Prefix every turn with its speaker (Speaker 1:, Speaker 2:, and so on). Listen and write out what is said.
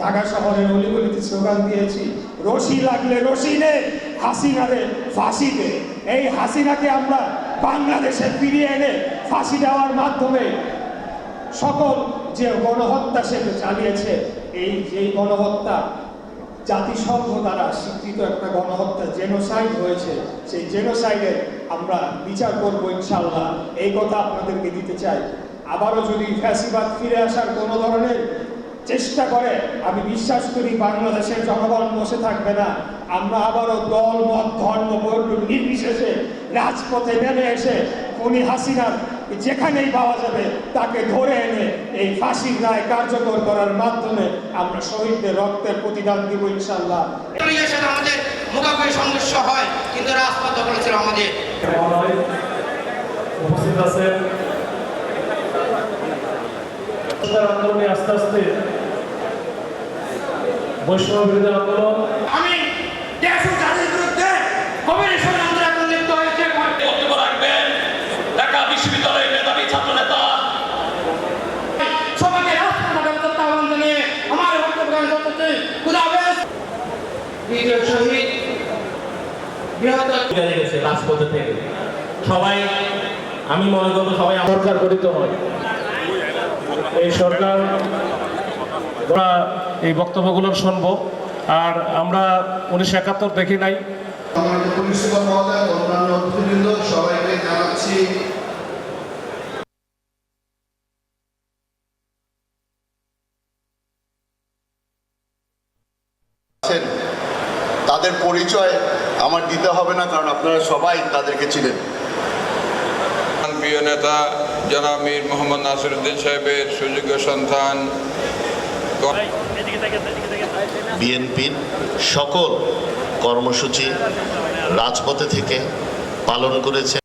Speaker 1: ঢাকা শহরের অলিগলিতে স্লোগান দিয়েছি, রশি লাগলে রশি নে, হাসিনারে ফাঁসি দে। এই হাসিনাকে আমরা বাংলাদেশে ফিরিয়ে এনে ফাঁসি দেওয়ার মাধ্যমে সকল যে গণহত্যা সে চালিয়েছে, এই যে গণহত্যা জাতিসংঘ দ্বারা স্বীকৃত একটা গণহত্যা জেনোসাইড হয়েছে, সেই জেনোসাইডের আমরা বিচার করবো ইনশাল্লাহ। এই কথা আপনাদেরকে দিতে চাই। আবারও যদি ফ্যাসিবাদ ফিরে আসার কোনো ধরনের চেষ্টা করে, আমি বিশ্বাস করি বাংলাদেশের জনগণ বসে থাকবে না। আমরা আবারও দল মত ধর্ম বর্ণ নির্বিশেষে রাজপথে নেমে এসে খুনি হাসিনার যেখানেই পাওয়া যাবে তাকে ধরে এনে এই ফাঁসির রায় কার্যকর করার মাধ্যমে আমরা শহীদদের রক্তের প্রতিদান দিব ইনশাল্লাহ।
Speaker 2: আমাদের মুখোমুখি সংঘর্ষ হয়, কিন্তু রাজপথ দখল ছিল আমাদের।
Speaker 3: উপস্থিত আছে আন্দোলনে আস্তে আস্তে বৈষম্য বিরোধী আন্দোলন।
Speaker 2: আমি দেশ ও জাতির বিরুদ্ধে কমিউনিস্ট আন্দোলন লিপ্ত হয়েছে।
Speaker 4: বক্তব্য রাখবেন ঢাকা বিশ্ববিদ্যালয়ের মেধাবী ছাত্র নেতা।
Speaker 2: সবাইকে রাজপথে আহ্বান জানিয়ে আমার বক্তব্য করতে খুদা হাফেজ। বিজয় শহীদ বৃহত্তর
Speaker 3: গেছে রাজপথে থেকে সবাই, আমি মনে করব সবাই সরকার গঠিত হয়। এই সরকার আমরা এই বক্তব্যগুলো শুনবো। আর আমরা 1971 দেখি নাই।
Speaker 5: আমাদের প্রিন্সিপাল মহোদয়, অন্যান্য অতিথিবৃন্দ সবাইকে জানাচ্ছি
Speaker 6: তাদের পরিচয় আমার দিতে হবে না, কারণ আপনারা সবাই তাদেরকে চিনেন।
Speaker 7: প্রিয় নেতা জনাব মীর মোহাম্মদ নাসিরউদ্দিন সাহেবের সুযোগ্য সন্তান,
Speaker 6: বিএনপির সকল কর্মসূচি রাজপথে থেকে পালন করেছে।